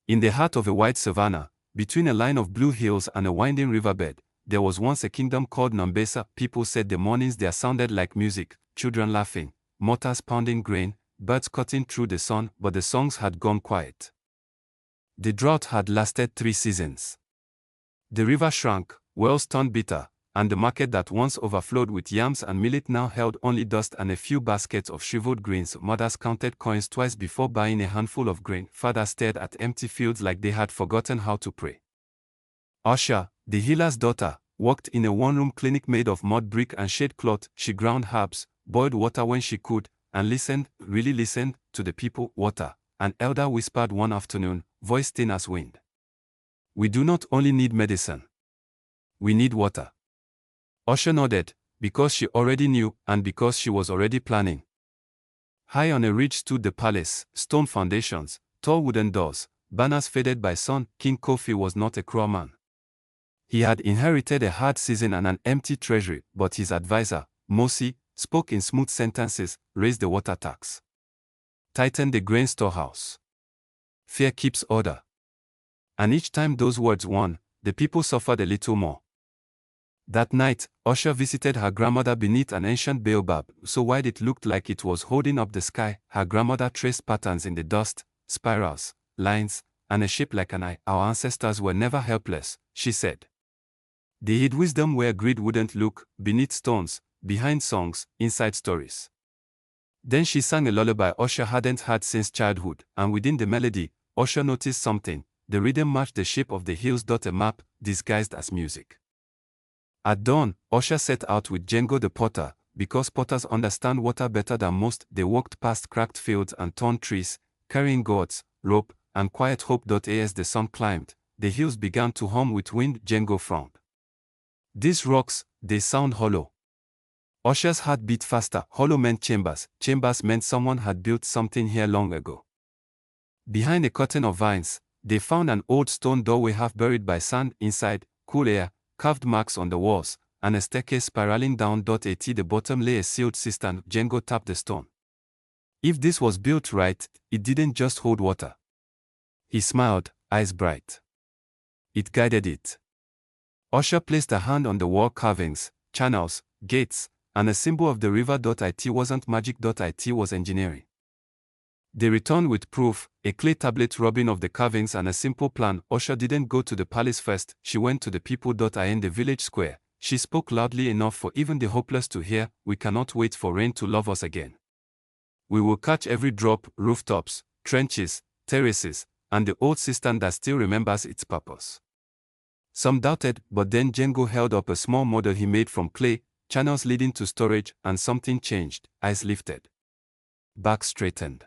In the heart of a white savannah, between a line of blue hills and a winding riverbed, there was once a kingdom called Nombasa. People said the mornings there sounded like music, children laughing, mortars pounding grain, birds cutting through the sun, but the songs had gone quiet. The drought had lasted 3 seasons. The river shrank, wells turned bitter, and the market that once overflowed with yams and millet now held only dust and a few baskets of shriveled grains. Mothers counted coins twice before buying a handful of grain. Fathers stared at empty fields like they had forgotten how to pray. Asha, the healer's daughter, worked in a one-room clinic made of mud brick and shade cloth. She ground herbs, boiled water when she could, and listened, really listened, to the people. Water, an elder whispered one afternoon, voice thin as wind. We do not only need medicine. We need water. Asha nodded, because she already knew, and because she was already planning. High on a ridge stood the palace, stone foundations, tall wooden doors, banners faded by sun. King Kofi was not a cruel man. He had inherited a hard season and an empty treasury, but his advisor, Mosi, spoke in smooth sentences, raised the water tax, tightened the grain storehouse. Fear keeps order. And each time those words won, the people suffered a little more. That night, Asha visited her grandmother beneath an ancient baobab, so wide it looked like it was holding up the sky. Her grandmother traced patterns in the dust, spirals, lines, and a shape like an eye. Our ancestors were never helpless, she said. They hid wisdom where greed wouldn't look, beneath stones, behind songs, inside stories. Then she sang a lullaby Asha hadn't heard since childhood, and within the melody, Asha noticed something. The rhythm matched the shape of the hills. A map, disguised as music. At dawn, Asha set out with Jengo the potter. Because potters understand water better than most, they walked past cracked fields and torn trees, carrying gourds, rope, and quiet hope. As the sun climbed, the hills began to hum with wind. Jengo frowned. These rocks, they sound hollow. Asha's heart beat faster. Hollow meant chambers. Chambers meant someone had built something here long ago. Behind a curtain of vines, they found an old stone doorway half buried by sand. Inside, cool air, carved marks on the walls, and a staircase spiraling down. At the bottom lay a sealed cistern. Jengo tapped the stone. If this was built right, it didn't just hold water. He smiled, eyes bright. It guided it. Asha placed a hand on the wall carvings, channels, gates, and a symbol of the river. It wasn't magic. It was engineering. They returned with proof, a clay tablet rubbing of the carvings and a simple plan. Asha didn't go to the palace first, she went to the people. In the village square, she spoke loudly enough for even the hopeless to hear. We cannot wait for rain to love us again. We will catch every drop, rooftops, trenches, terraces, and the old cistern that still remembers its purpose. Some doubted, but then Jengo held up a small model he made from clay, channels leading to storage, and something changed. Eyes lifted. Back straightened.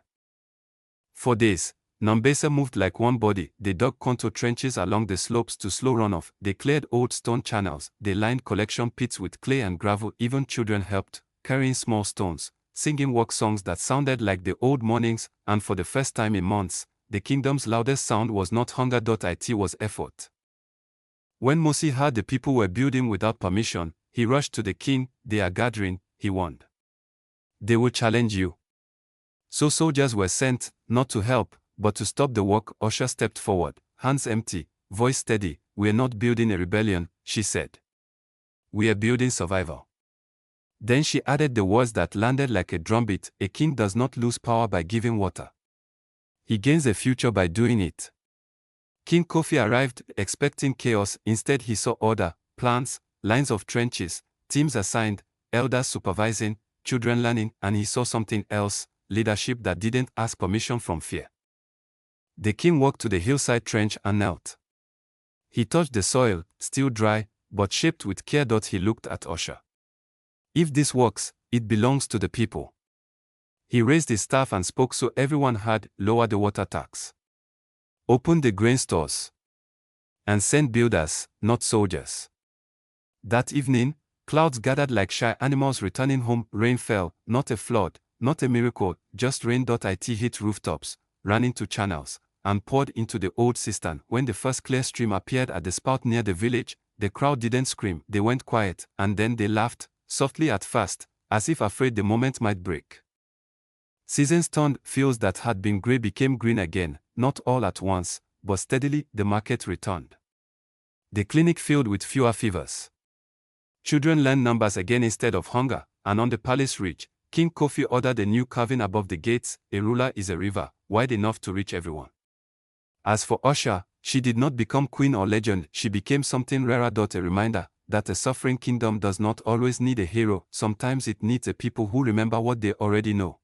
For days, Nombasa moved like one body. They dug contour trenches along the slopes to slow runoff. They cleared old stone channels. They lined collection pits with clay and gravel. Even children helped, carrying small stones, singing work songs that sounded like the old mornings. And for the first time in months, the kingdom's loudest sound was not hunger. It was effort. When Mosi heard the people were building without permission, he rushed to the king. They are gathering, he warned. They will challenge you. So soldiers were sent, not to help, but to stop the work. Asha stepped forward, hands empty, voice steady. We are not building a rebellion, she said. We are building survival. Then she added the words that landed like a drumbeat. A king does not lose power by giving water. He gains a future by doing it. King Kofi arrived, expecting chaos. Instead he saw order, plans, lines of trenches, teams assigned, elders supervising, children learning, and he saw something else. Leadership that didn't ask permission from fear. The king walked to the hillside trench and knelt. He touched the soil, still dry, but shaped with care. He looked at Asha. If this works, it belongs to the people. He raised his staff and spoke so everyone heard. Lower the water tax. Open the grain stores. And send builders, not soldiers. That evening, clouds gathered like shy animals returning home. Rain fell, not a flood, not a miracle, just rain. It hit rooftops, ran into channels, and poured into the old cistern. When the first clear stream appeared at the spout near the village, the crowd didn't scream. They went quiet, and then they laughed, softly at first, as if afraid the moment might break. Seasons turned. Fields that had been gray became green again, not all at once, but steadily the market returned. The clinic filled with fewer fevers. Children learned numbers again instead of hunger, and on the palace ridge, King Kofi ordered a new carving above the gates: a ruler is a river, wide enough to reach everyone. As for Asha, she did not become queen or legend, she became something rarer. A reminder that a suffering kingdom does not always need a hero, sometimes it needs a people who remember what they already know.